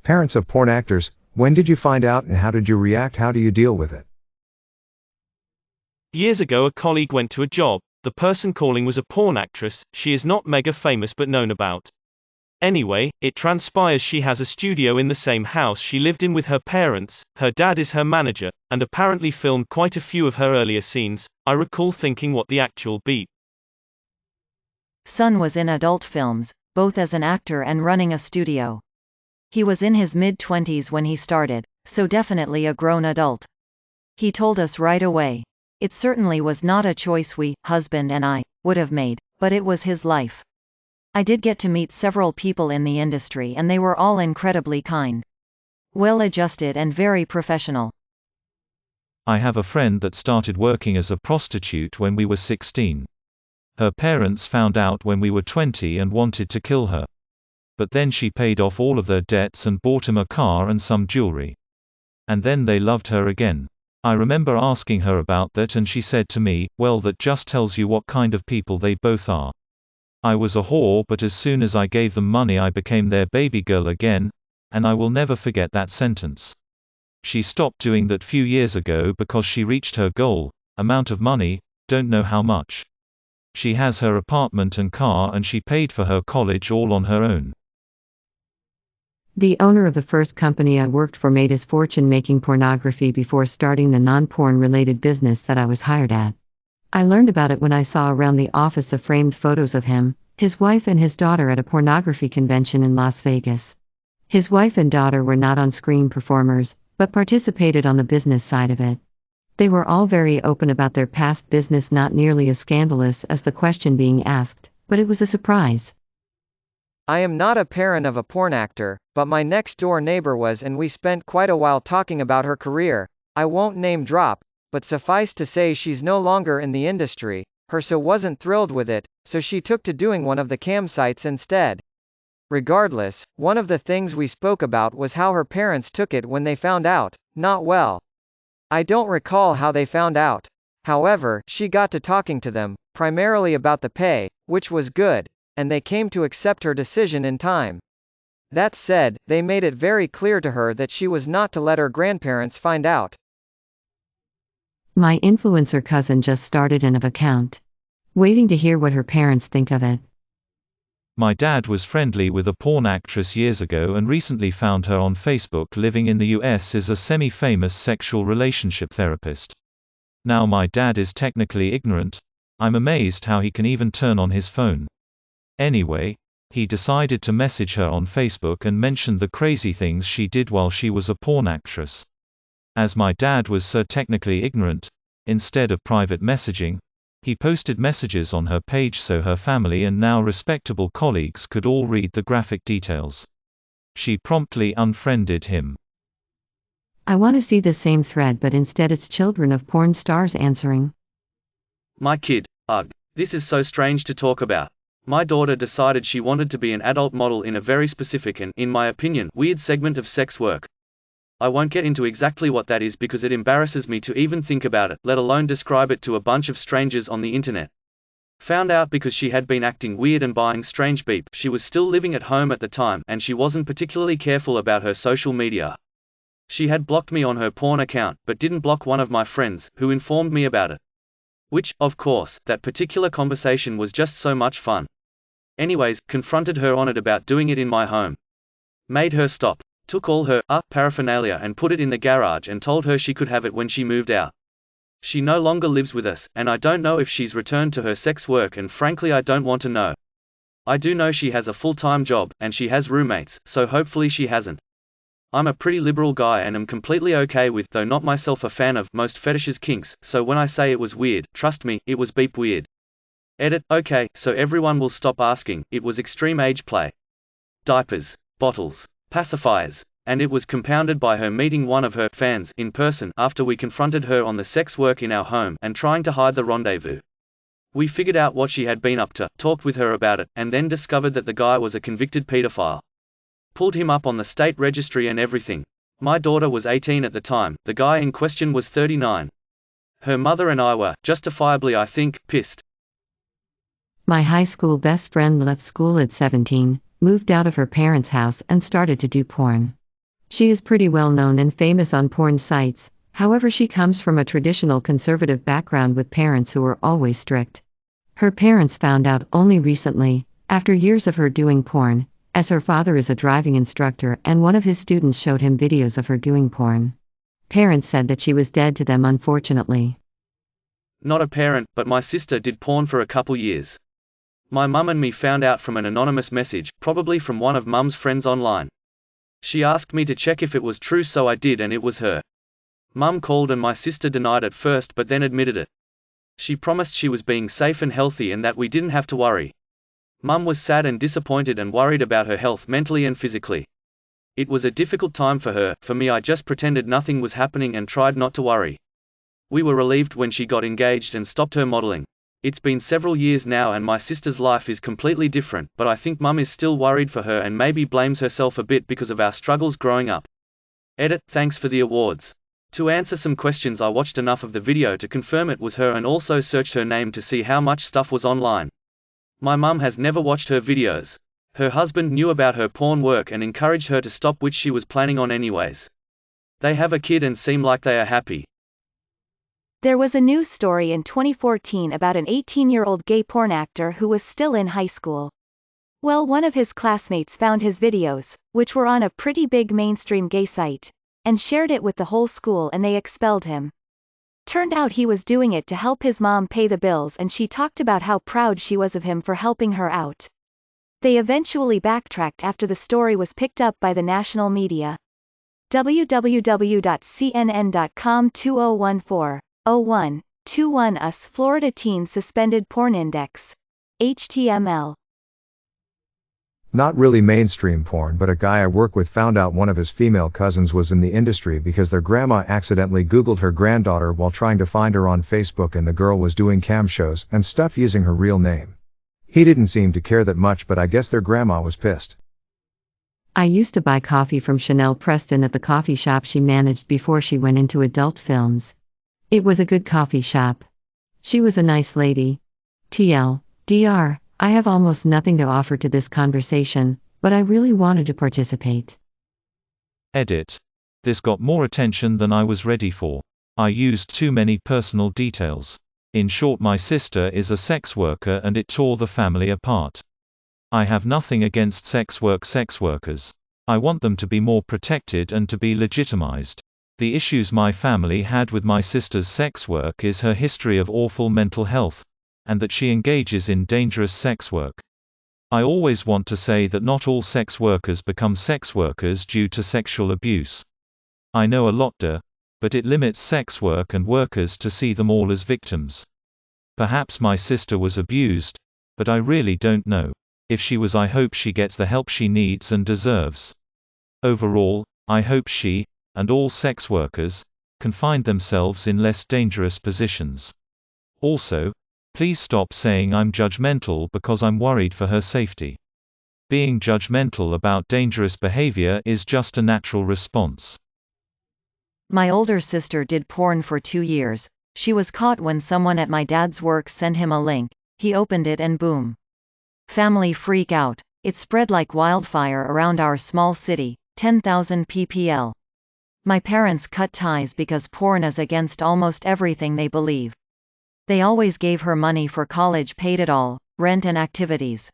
Parents of porn actors, when did you find out and how did you react? How do you deal with it? Years ago, a colleague went to a job. The person calling was a porn actress. She is not mega famous but known about. Anyway, it transpires she has a studio in the same house she lived in with her parents. Her dad is her manager, and apparently filmed quite a few of her earlier scenes. I recall thinking, what the actual beep. Son was in adult films, both as an actor and running a studio. He was in his mid-20s when he started, so definitely a grown adult. He told us right away. It certainly was not a choice we, husband and I, would have made, but it was his life. I did get to meet several people in the industry and they were all incredibly kind. Well-adjusted and very professional. I have a friend that started working as a prostitute when we were 16. Her parents found out when we were 20 and wanted to kill her. But then she paid off all of their debts and bought him a car and some jewelry. And then they loved her again. I remember asking her about that and she said to me, well, that just tells you what kind of people they both are. I was a whore, but as soon as I gave them money I became their baby girl again, and I will never forget that sentence. She stopped doing that few years ago because she reached her goal, amount of money, don't know how much. She has her apartment and car and she paid for her college all on her own. The owner of the first company I worked for made his fortune making pornography before starting the non-porn related business that I was hired at. I learned about it when I saw around the office the framed photos of him, his wife and his daughter at a pornography convention in Las Vegas. His wife and daughter were not on-screen performers, but participated on the business side of it. They were all very open about their past business, not nearly as scandalous as the question being asked, but it was a surprise. I am not a parent of a porn actor, but my next-door neighbor was, and we spent quite a while talking about her career. I won't name drop, but suffice to say she's no longer in the industry. Her so wasn't thrilled with it, so she took to doing one of the cam sites instead. Regardless, one of the things we spoke about was how her parents took it when they found out. Not well. I don't recall how they found out. However, she got to talking to them, primarily about the pay, which was good, and they came to accept her decision in time. That said, they made it very clear to her that she was not to let her grandparents find out. My influencer cousin just started an account. Waiting to hear what her parents think of it. My dad was friendly with a porn actress years ago and recently found her on Facebook. Living in the US is a semi-famous sexual relationship therapist. Now my dad is technically ignorant. I'm amazed how he can even turn on his phone. Anyway, he decided to message her on Facebook and mentioned the crazy things she did while she was a porn actress. As my dad was so technically ignorant, instead of private messaging, he posted messages on her page so her family and now respectable colleagues could all read the graphic details. She promptly unfriended him. I want to see the same thread, but instead it's children of porn stars answering. My kid, ugh. This is so strange to talk about. My daughter decided she wanted to be an adult model in a very specific and, in my opinion, weird segment of sex work. I won't get into exactly what that is because it embarrasses me to even think about it, let alone describe it to a bunch of strangers on the internet. Found out because she had been acting weird and buying strange beep. She was still living at home at the time and she wasn't particularly careful about her social media. She had blocked me on her porn account but didn't block one of my friends, who informed me about it. Which, of course, that particular conversation was just so much fun. Anyways, confronted her on it about doing it in my home. Made her stop. Took all her paraphernalia and put it in the garage and told her she could have it when she moved out. She no longer lives with us, and I don't know if she's returned to her sex work, and frankly I don't want to know. I do know she has a full-time job, and she has roommates, so hopefully she hasn't. I'm a pretty liberal guy and am completely okay with, though not myself a fan of, most fetishes kinks, so when I say it was weird, trust me, it was beep weird. Edit, okay, so everyone will stop asking, it was extreme age play. Diapers, bottles, pacifiers, and it was compounded by her meeting one of her fans in person after we confronted her on the sex work in our home and trying to hide the rendezvous. We figured out what she had been up to, talked with her about it, and then discovered that the guy was a convicted pedophile. Pulled him up on the state registry and everything. My daughter was 18 at the time, the guy in question was 39. Her mother and I were, justifiably I think, pissed. My high school best friend left school at 17, moved out of her parents' house and started to do porn. She is pretty well known and famous on porn sites, however, she comes from a traditional conservative background with parents who were always strict. Her parents found out only recently, after years of her doing porn, as her father is a driving instructor and one of his students showed him videos of her doing porn. Parents said that she was dead to them, unfortunately. Not a parent, but my sister did porn for a couple years. My mum and me found out from an anonymous message, probably from one of mum's friends online. She asked me to check if it was true, so I did, and it was her. Mum called and my sister denied at first but then admitted it. She promised she was being safe and healthy and that we didn't have to worry. Mum was sad and disappointed and worried about her health mentally and physically. It was a difficult time for her. For me, I just pretended nothing was happening and tried not to worry. We were relieved when she got engaged and stopped her modeling. It's been several years now and my sister's life is completely different, but I think Mum is still worried for her and maybe blames herself a bit because of our struggles growing up. Edit, thanks for the awards. To answer some questions, I watched enough of the video to confirm it was her and also searched her name to see how much stuff was online. My mum has never watched her videos. Her husband knew about her porn work and encouraged her to stop, which she was planning on anyways. They have a kid and seem like they are happy. There was a news story in 2014 about an 18-year-old gay porn actor who was still in high school. Well, one of his classmates found his videos, which were on a pretty big mainstream gay site, and shared it with the whole school, and they expelled him. Turned out he was doing it to help his mom pay the bills, and she talked about how proud she was of him for helping her out. They eventually backtracked after the story was picked up by the national media. www.cnn.com 2014-01-21 US Florida teen suspended porn index. HTML. Not really mainstream porn, but a guy I work with found out one of his female cousins was in the industry because their grandma accidentally Googled her granddaughter while trying to find her on Facebook, and the girl was doing cam shows and stuff using her real name. He didn't seem to care that much, but I guess their grandma was pissed. I used to buy coffee from Chanel Preston at the coffee shop she managed before she went into adult films. It was a good coffee shop. She was a nice lady. TLDR, I have almost nothing to offer to this conversation, but I really wanted to participate. Edit. This got more attention than I was ready for. I used too many personal details. In short, my sister is a sex worker and it tore the family apart. I have nothing against sex workers. I want them to be more protected and to be legitimized. The issues my family had with my sister's sex work is her history of awful mental health, and that she engages in dangerous sex work. I always want to say that not all sex workers become sex workers due to sexual abuse. I know a lot do, but it limits sex work and workers to see them all as victims. Perhaps my sister was abused, but I really don't know. If she was, I hope she gets the help she needs and deserves. Overall, I hope she, and all sex workers, can find themselves in less dangerous positions. Also, please stop saying I'm judgmental because I'm worried for her safety. Being judgmental about dangerous behavior is just a natural response. My older sister did porn for 2 years. She was caught when someone at my dad's work sent him a link. He opened it and boom. Family freak out. It spread like wildfire around our small city, 10,000 ppl. My parents cut ties because porn is against almost everything they believe. They always gave her money for college, paid it all, rent and activities.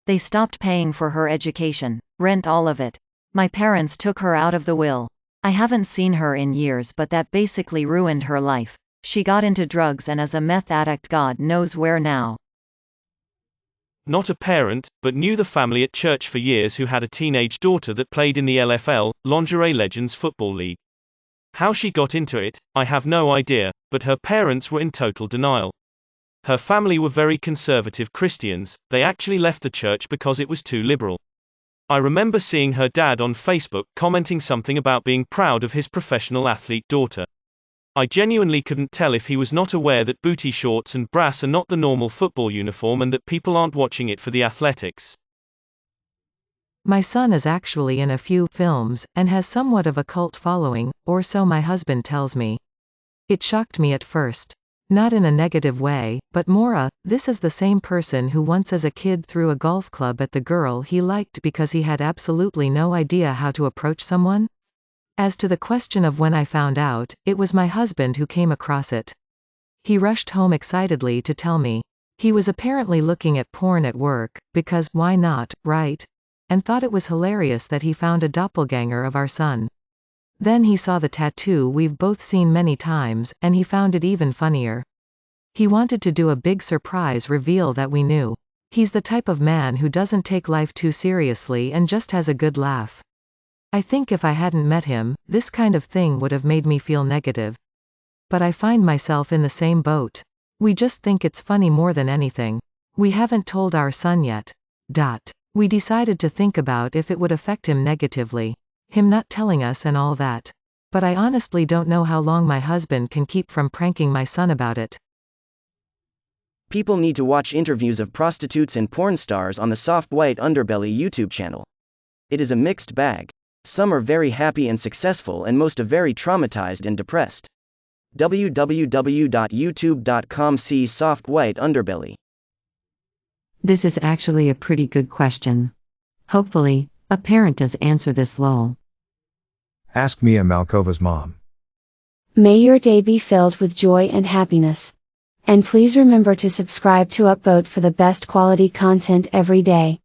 They stopped paying for her education, rent all of it. My parents took her out of the will. I haven't seen her in years, but that basically ruined her life. She got into drugs and is a meth addict, God knows where now. Not a parent, but knew the family at church for years who had a teenage daughter that played in the LFL, Lingerie Legends Football League. How she got into it, I have no idea, but her parents were in total denial. Her family were very conservative Christians. They actually left the church because it was too liberal. I remember seeing her dad on Facebook commenting something about being proud of his professional athlete daughter. I genuinely couldn't tell if he was not aware that booty shorts and brass are not the normal football uniform and that people aren't watching it for the athletics. My son is actually in a few films, and has somewhat of a cult following, or so my husband tells me. It shocked me at first. Not in a negative way, but more this is the same person who once as a kid threw a golf club at the girl he liked because he had absolutely no idea how to approach someone? As to the question of when I found out, it was my husband who came across it. He rushed home excitedly to tell me. He was apparently looking at porn at work, because, why not, right? And thought it was hilarious that he found a doppelganger of our son. Then he saw the tattoo we've both seen many times, and he found it even funnier. He wanted to do a big surprise reveal that we knew. He's the type of man who doesn't take life too seriously and just has a good laugh. I think if I hadn't met him, this kind of thing would have made me feel negative. But I find myself in the same boat. We just think it's funny more than anything. We haven't told our son yet. We decided to think about if it would affect him negatively. Him not telling us and all that. But I honestly don't know how long my husband can keep from pranking my son about it. People need to watch interviews of prostitutes and porn stars on the Soft White Underbelly YouTube channel. It is a mixed bag. Some are very happy and successful, and most are very traumatized and depressed. www.youtube.com/see Soft White Underbelly. This is actually a pretty good question. Hopefully, a parent does answer this lol. Ask Mia Malkova's mom. May your day be filled with joy and happiness. And please remember to subscribe to Upvote for the best quality content every day.